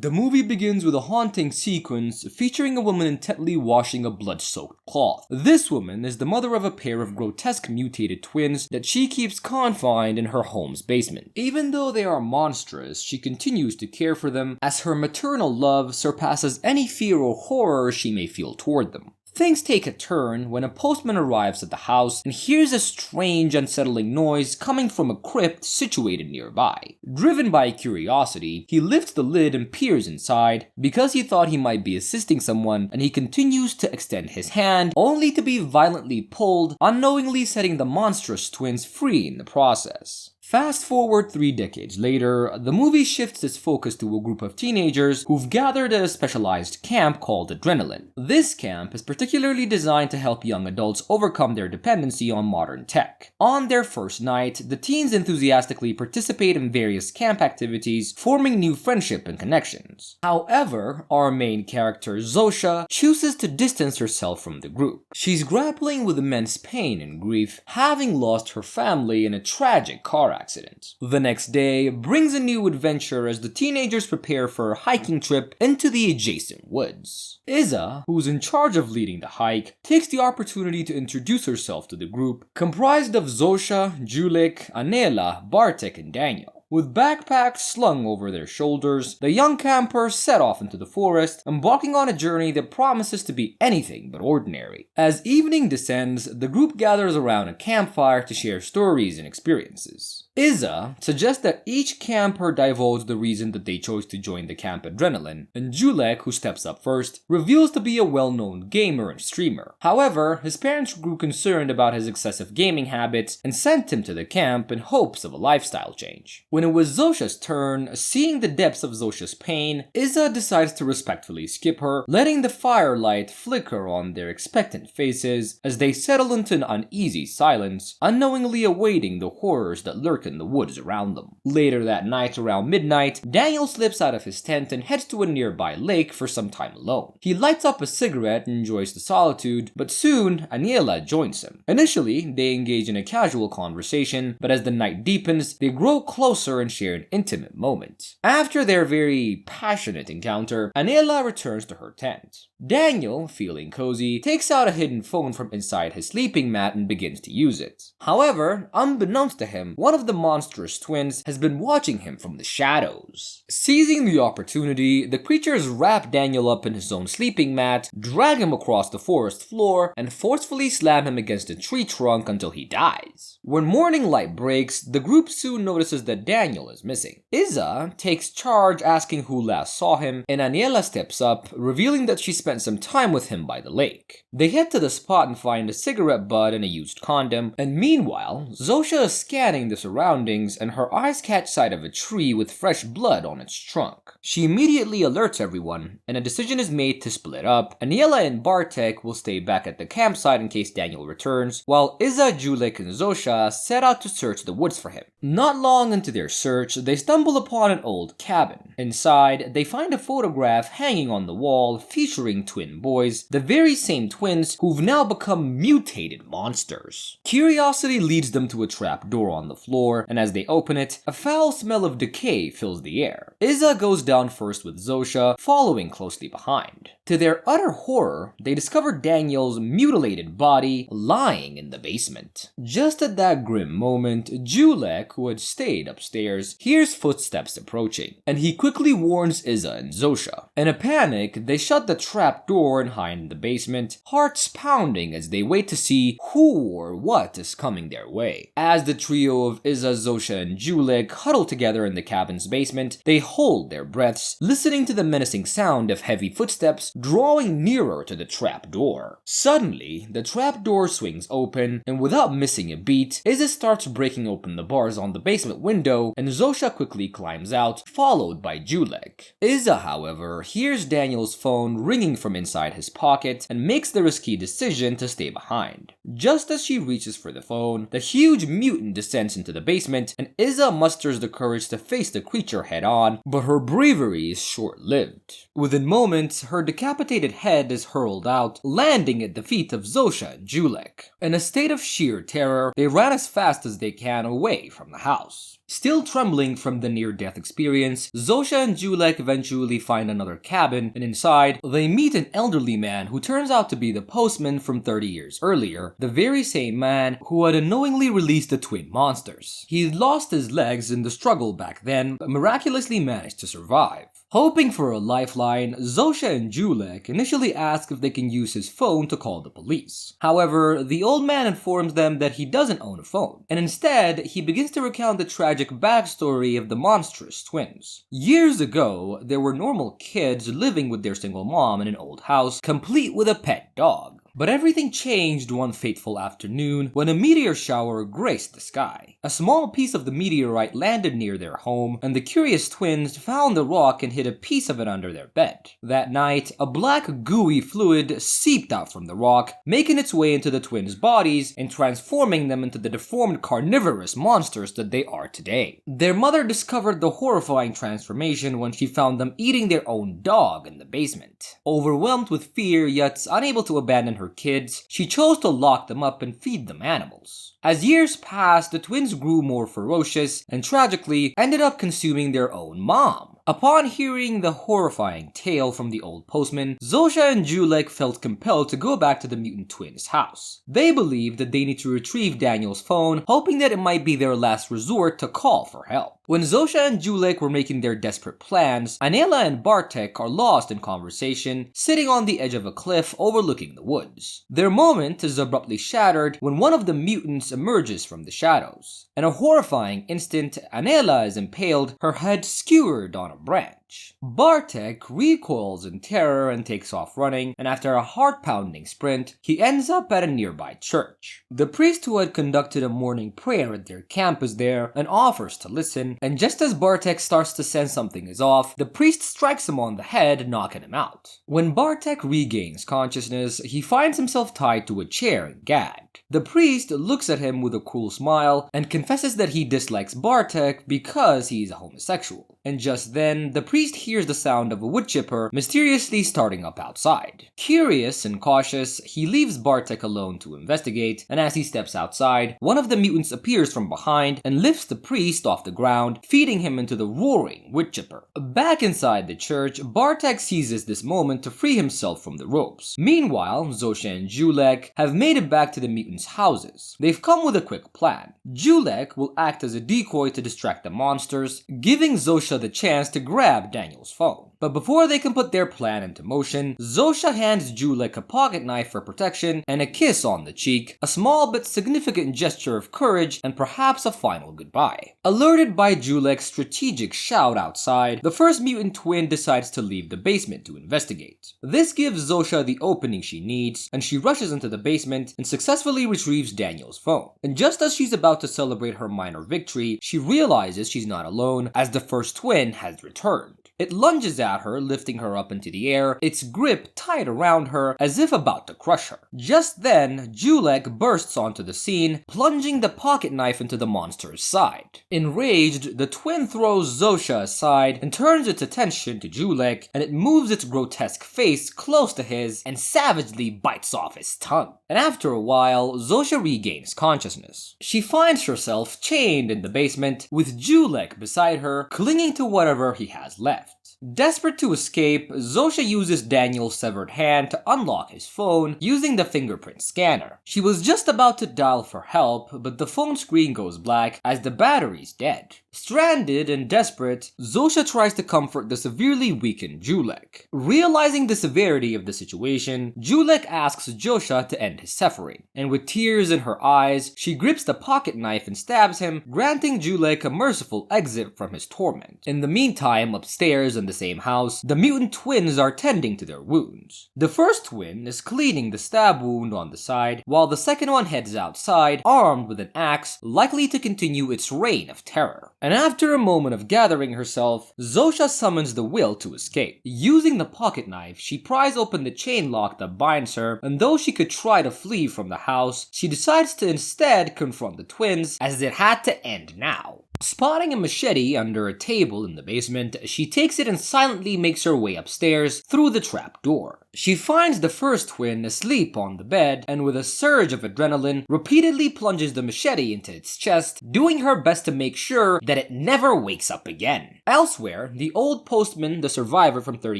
The movie begins with a haunting sequence featuring a woman intently washing a blood-soaked cloth. This woman is the mother of a pair of grotesque mutated twins that she keeps confined in her home's basement. Even though they are monstrous, she continues to care for them as her maternal love surpasses any fear or horror she may feel toward them. Things take a turn when a postman arrives at the house and hears a strange, unsettling noise coming from a crypt situated nearby. Driven by curiosity, he lifts the lid and peers inside because he thought he might be assisting someone, and he continues to extend his hand only to be violently pulled, unknowingly setting the monstrous twins free in the process. Fast forward 3 decades later, the movie shifts its focus to a group of teenagers who've gathered at a specialized camp called Adrenaline. This camp is particularly designed to help young adults overcome their dependency on modern tech. On their first night, the teens enthusiastically participate in various camp activities, forming new friendship and connections. However, our main character, Zosha, chooses to distance herself from the group. She's grappling with immense pain and grief, having lost her family in a tragic car accident. The next day brings a new adventure as the teenagers prepare for a hiking trip into the adjacent woods. Iza, who's in charge of leading the hike, takes the opportunity to introduce herself to the group, comprised of Zosha, Julik, Anela, Bartek, and Daniel. With backpacks slung over their shoulders, the young campers set off into the forest, embarking on a journey that promises to be anything but ordinary. As evening descends, the group gathers around a campfire to share stories and experiences. Iza suggests that each camper divulge the reason that they chose to join the camp Adrenaline, and Julek, who steps up first, reveals to be a well-known gamer and streamer. However, his parents grew concerned about his excessive gaming habits and sent him to the camp in hopes of a lifestyle change. When it was Zosha's turn, seeing the depths of Zosha's pain, Iza decides to respectfully skip her, letting the firelight flicker on their expectant faces as they settle into an uneasy silence, unknowingly awaiting the horrors that lurk in the woods around them. Later that night, around midnight, Daniel slips out of his tent and heads to a nearby lake for some time alone. He lights up a cigarette and enjoys the solitude, but soon Aniela joins him. Initially, they engage in a casual conversation, but as the night deepens, they grow closer and share an intimate moment. After their very passionate encounter, Aniela returns to her tent. Daniel, feeling cozy, takes out a hidden phone from inside his sleeping mat and begins to use it. However, unbeknownst to him, one of the monstrous twins has been watching him from the shadows. Seizing the opportunity, the creatures wrap Daniel up in his own sleeping mat, drag him across the forest floor, and forcefully slam him against a tree trunk until he dies. When morning light breaks, the group soon notices that Daniel is missing. Iza takes charge, asking who last saw him, and Aniela steps up, revealing that she spent some time with him by the lake. They head to the spot and find a cigarette butt and a used condom, and meanwhile, Zosha is scanning the surroundings and her eyes catch sight of a tree with fresh blood on its trunk. She immediately alerts everyone, and a decision is made to split up. Aniela and Bartek will stay back at the campsite in case Daniel returns, while Iza, Julik, and Zosha set out to search the woods for him. Not long into their search, they stumble upon an old cabin. Inside, they find a photograph hanging on the wall featuring twin boys, the very same twins who've now become mutated monsters. Curiosity leads them to a trap door on the floor, and as they open it, a foul smell of decay fills the air. Iza goes down first with Zosha, following closely behind. To their utter horror, they discover Daniel's mutilated body lying in the basement. Just at that grim moment, Julek, who had stayed upstairs, hears footsteps approaching, and he quickly warns Iza and Zosha. In a panic, they shut the trap door and hide in the basement, hearts pounding as they wait to see who or what is coming their way. As the trio of Iza, Zosha, and Julek huddle together in the cabin's basement, they hold their breaths, listening to the menacing sound of heavy footsteps drawing nearer to the trap door. Suddenly, the trap door swings open, and without missing a beat, Iza starts breaking open the bars on the basement window, and Zosha quickly climbs out, followed by Julek. Iza, however, hears Daniel's phone ringing from inside his pocket and makes the risky decision to stay behind. Just as she reaches for the phone, the huge mutant descends into the basement, and Iza musters the courage to face the creature head on, but her brief bravery is short-lived. Within moments, her decapitated head is hurled out, landing at the feet of Zosha and Julek. In a state of sheer terror, they ran as fast as they can away from the house. Still trembling from the near-death experience, Zosha and Julek eventually find another cabin, and inside, they meet an elderly man who turns out to be the postman from 30 years earlier, the very same man who had unknowingly released the twin monsters. He had lost his legs in the struggle back then, but miraculously managed to survive. Hoping for a lifeline, Zosha and Julek initially ask if they can use his phone to call the police. However, the old man informs them that he doesn't own a phone, and instead, he begins to recount the tragic backstory of the monstrous twins. Years ago, there were normal kids living with their single mom in an old house, complete with a pet dog. But everything changed one fateful afternoon when a meteor shower graced the sky. A small piece of the meteorite landed near their home, and the curious twins found the rock and hid a piece of it under their bed. That night, a black gooey fluid seeped out from the rock, making its way into the twins' bodies and transforming them into the deformed carnivorous monsters that they are today. Their mother discovered the horrifying transformation when she found them eating their own dog in the basement. Overwhelmed with fear yet unable to abandon her kids, she chose to lock them up and feed them animals. As years passed, the twins grew more ferocious and tragically ended up consuming their own mom. Upon hearing the horrifying tale from the old postman, Zosha and Julek felt compelled to go back to the mutant twins' house. They believed that they need to retrieve Daniel's phone, hoping that it might be their last resort to call for help. When Zosha and Julek were making their desperate plans, Anela and Bartek are lost in conversation, sitting on the edge of a cliff overlooking the woods. Their moment is abruptly shattered when one of the mutants emerges from the shadows. In a horrifying instant, Anela is impaled, her head skewered on a branch. Bartek recoils in terror and takes off running, and after a heart-pounding sprint, he ends up at a nearby church. The priest who had conducted a morning prayer at their camp is there and offers to listen, and just as Bartek starts to sense something is off, the priest strikes him on the head, knocking him out. When Bartek regains consciousness, he finds himself tied to a chair and gagged. The priest looks at him with a cruel smile and confesses that he dislikes Bartek because he's a homosexual. And just then, the priest hears the sound of a wood chipper mysteriously starting up outside. Curious and cautious, he leaves Bartek alone to investigate, and as he steps outside, one of the mutants appears from behind and lifts the priest off the ground, feeding him into the roaring wood chipper. Back inside the church, Bartek seizes this moment to free himself from the ropes. Meanwhile, Zosha and Julek have made it back to the mutants' houses. They've come with a quick plan. Julek will act as a decoy to distract the monsters, giving Zosha the chance to grab Daniel's phone. But before they can put their plan into motion, Zosha hands Julek a pocket knife for protection and a kiss on the cheek, a small but significant gesture of courage and perhaps a final goodbye. Alerted by Julek's strategic shout outside, the first mutant twin decides to leave the basement to investigate. This gives Zosha the opening she needs, and she rushes into the basement and successfully retrieves Daniel's phone. And just as she's about to celebrate her minor victory, she realizes she's not alone, as the first twin has returned. It lunges at her, lifting her up into the air, its grip tight around her as if about to crush her. Just then, Julek bursts onto the scene, plunging the pocket knife into the monster's side. Enraged, the twin throws Zosha aside and turns its attention to Julek, and it moves its grotesque face close to his and savagely bites off his tongue. And after a while, Zosha regains consciousness. She finds herself chained in the basement, with Julek beside her, clinging to whatever he has left. Desperate to escape, Zosha uses Daniel's severed hand to unlock his phone using the fingerprint scanner. She was just about to dial for help, but the phone screen goes black as the battery's dead. Stranded and desperate, Zosha tries to comfort the severely weakened Julek. Realizing the severity of the situation, Julek asks Zosha to end his suffering, and with tears in her eyes, she grips the pocket knife and stabs him, granting Julek a merciful exit from his torment. In the meantime, upstairs in the same house, the mutant twins are tending to their wounds. The first twin is cleaning the stab wound on the side, while the second one heads outside, armed with an axe, likely to continue its reign of terror. And after a moment of gathering herself, Zosha summons the will to escape. Using the pocket knife, she pries open the chain lock that binds her, and though she could try to flee from the house, she decides to instead confront the twins, as it had to end now. Spotting a machete under a table in the basement, she takes it and silently makes her way upstairs through the trap door. She finds the first twin asleep on the bed, and with a surge of adrenaline, repeatedly plunges the machete into its chest, doing her best to make sure that it never wakes up again. Elsewhere, the old postman, the survivor from 30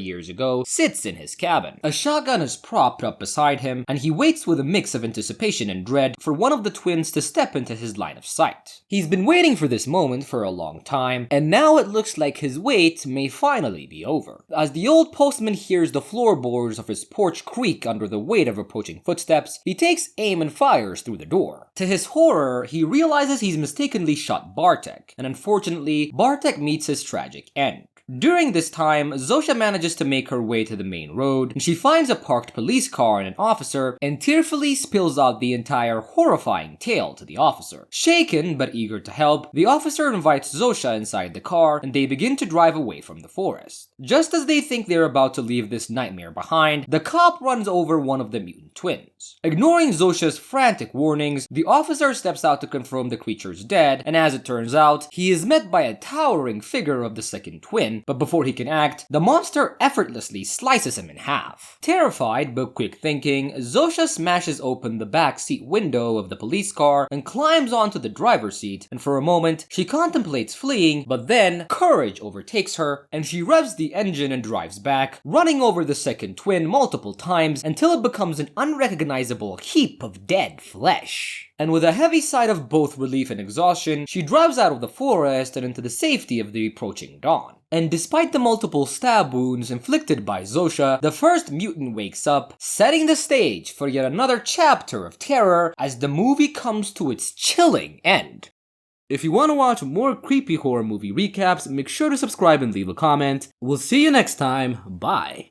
years ago, sits in his cabin. A shotgun is propped up beside him, and he waits with a mix of anticipation and dread for one of the twins to step into his line of sight. He's been waiting for this moment for a long time, and now it looks like his wait may finally be over. As the old postman hears the floorboards of his porch creak under the weight of approaching footsteps, he takes aim and fires through the door. To his horror, he realizes he's mistakenly shot Bartek, and unfortunately, Bartek meets his tragic end. During this time, Zosha manages to make her way to the main road, and she finds a parked police car and an officer, and tearfully spills out the entire horrifying tale to the officer. Shaken, but eager to help, the officer invites Zosha inside the car, and they begin to drive away from the forest. Just as they think they're about to leave this nightmare behind, the cop runs over one of the mutant twins. Ignoring Zosha's frantic warnings, the officer steps out to confirm the creature's dead, and as it turns out, he is met by a towering figure of the second twin, but before he can act, the monster effortlessly slices him in half. Terrified but quick thinking, Zosha smashes open the back seat window of the police car and climbs onto the driver's seat, and for a moment, she contemplates fleeing, but then courage overtakes her, and she revs the engine and drives back, running over the second twin multiple times until it becomes an unrecognizable heap of dead flesh. And with a heavy sigh of both relief and exhaustion, she drives out of the forest and into the safety of the approaching dawn. And despite the multiple stab wounds inflicted by Zosha, the first mutant wakes up, setting the stage for yet another chapter of terror as the movie comes to its chilling end. If you want to watch more creepy horror movie recaps, make sure to subscribe and leave a comment. We'll see you next time. Bye.